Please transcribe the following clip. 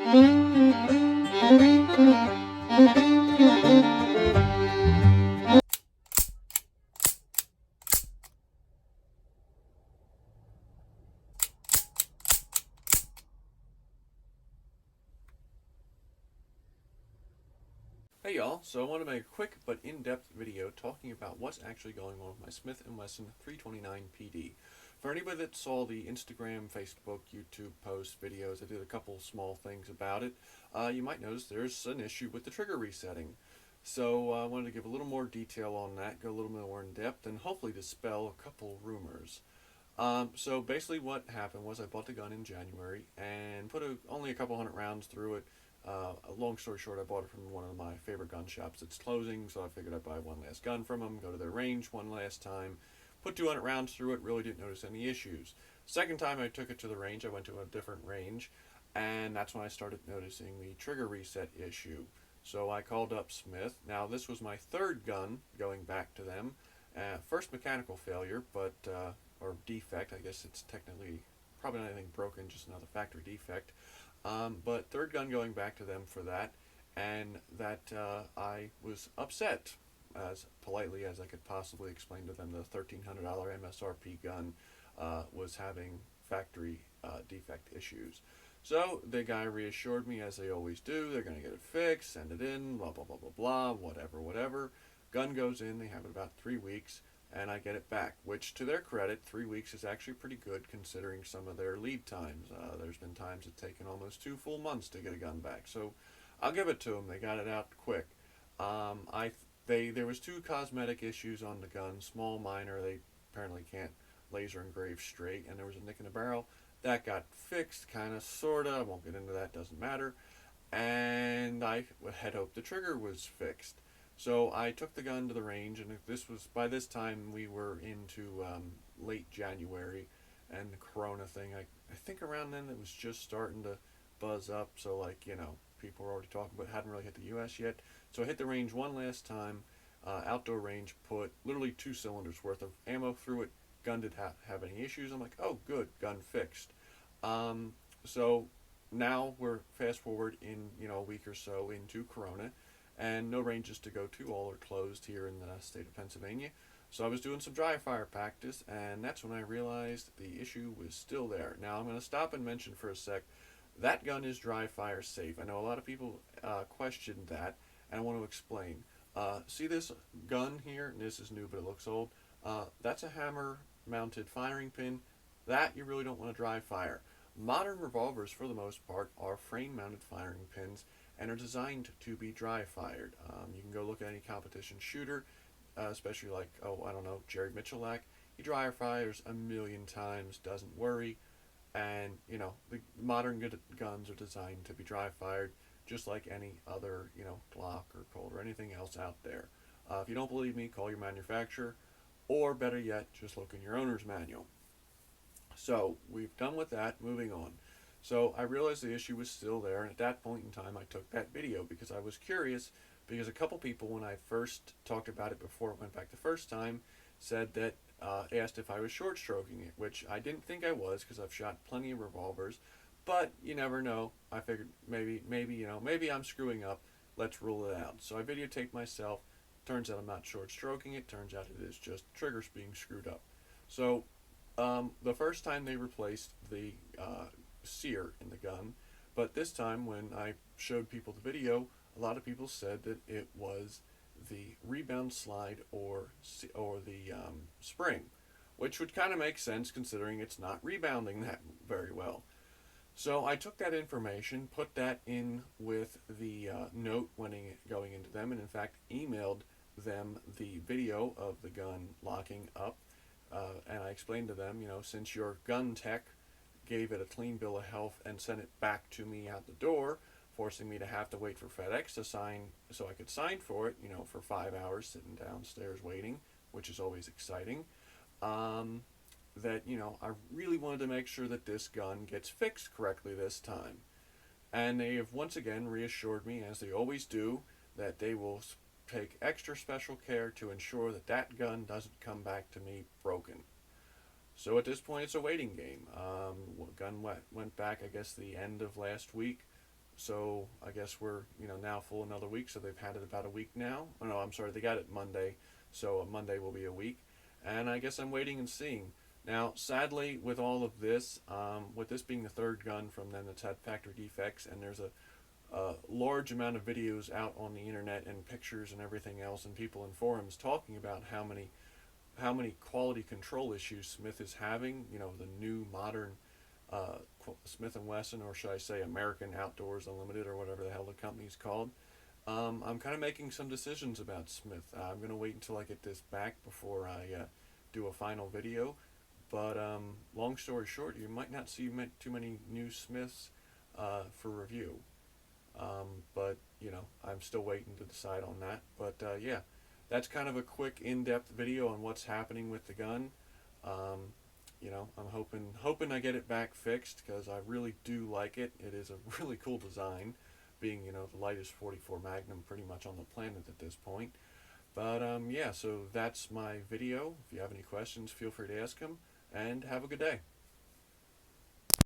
Hey y'all, so I want to make a quick but in-depth video talking about what's actually going on with my Smith Wesson 329 PD. For anybody that saw the Instagram, Facebook, YouTube posts, videos, I did a couple small things about it, you might notice there's an issue with the trigger resetting. So I wanted to give a little more detail on that, go a little more in depth, and hopefully dispel a couple rumors. So basically what happened was I bought the gun in January and put only a couple hundred rounds through it. Long story short, I bought it from one of my favorite gun shops. It's closing, so I figured I'd buy one last gun from them, go to their range one last time, put 200 rounds through it, really didn't notice any issues. Second time I took it to the range, I went to a different range, and that's when I started noticing the trigger reset issue. So I called up Smith. Now this was my third gun going back to them. First mechanical failure, but or defect. I guess it's technically probably not anything broken, just another factory defect. But third gun going back to them for that, and that I was upset, as politely as I could possibly explain to them. The $1,300 MSRP gun was having factory defect issues. So the guy reassured me, as they always do, they're going to get it fixed, send it in, blah, blah, blah, blah, blah, whatever, whatever. Gun goes in, they have it about 3 weeks, and I get it back, which to their credit, 3 weeks is actually pretty good considering some of their lead times. There's been times it's taken almost 2 full months to get a gun back, so I'll give it to them. They got it out quick. There was 2 cosmetic issues on the gun, small, minor. They apparently can't laser engrave straight, and there was a nick in the barrel. That got fixed, kind of, sort of. I won't get into that, doesn't matter. And I had hoped the trigger was fixed. So I took the gun to the range, and by this time we were into late January, and the Corona thing, I think around then it was just starting to buzz up, so people were already talking, but hadn't really hit the U.S. yet. So I hit the range one last time, outdoor range, put literally 2 cylinders worth of ammo through it. Gun did have any issues. I'm like, oh good, gun fixed. So now we're fast forward in a week or so into Corona, and no ranges to go to. All are closed here in the state of Pennsylvania. So I was doing some dry fire practice, and that's when I realized the issue was still there. Now I'm going to stop and mention for a sec, that gun is dry fire safe. I know a lot of people questioned that, and I want to explain. See this gun here? And this is new, but it looks old. That's a hammer mounted firing pin. That you really don't want to dry fire. Modern revolvers, for the most part, are frame mounted firing pins and are designed to be dry fired. You can go look at any competition shooter, especially like, I don't know, Jerry Mitchellak. He dry fires a million times, doesn't worry. And the modern good guns are designed to be dry fired, just like any other Glock or Colt or anything else out there. If you don't believe me, call your manufacturer, or better yet, just look in your owner's manual. So we've done with that, moving on. So I realized the issue was still there, and at that point in time I took that video because I was curious, because a couple people, when I first talked about it before it went back the first time, said that, asked if I was short stroking it, which I didn't think I was because I've shot plenty of revolvers, but you never know. I figured maybe I'm screwing up, let's rule it out. So I videotaped myself. Turns out I'm not short stroking it, turns out it is just triggers being screwed up. So the first time they replaced the sear in the gun, but this time when I showed people the video, a lot of people said that it was the rebound slide or the spring, which would kind of make sense considering it's not rebounding that very well. So I took that information, put that in with the note going into them, and in fact emailed them the video of the gun locking up, and I explained to them, since your gun tech gave it a clean bill of health and sent it back to me out the door, forcing me to have to wait for FedEx to sign so I could sign for it, for 5 hours sitting downstairs waiting, which is always exciting. That, I really wanted to make sure that this gun gets fixed correctly this time. And they have once again reassured me, as they always do, that they will take extra special care to ensure that that gun doesn't come back to me broken. So at this point, it's a waiting game. Gun went back, I guess, the end of last week. So I guess we're now full another week. So they've had it about a week now. Oh no, I'm sorry, they got it Monday. So Monday will be a week, and I guess I'm waiting and seeing. Now, sadly, with all of this, with this being the third gun from them that's had factory defects, and there's a large amount of videos out on the internet and pictures and everything else, and people in forums talking about how many quality control issues Smith is having. The new modern Smith and Wesson, or should I say American Outdoors Unlimited, or whatever the hell the company's called. I'm kind of making some decisions about Smith. I'm going to wait until I get this back before I do a final video. But long story short, you might not see too many new Smiths for review. But I'm still waiting to decide on that. But yeah, that's kind of a quick, in-depth video on what's happening with the gun. I'm hoping I get it back fixed, because I really do like it. It is a really cool design, being the lightest 44 Magnum pretty much on the planet at this point. But yeah, so that's my video. If you have any questions, feel free to ask them, and have a good day.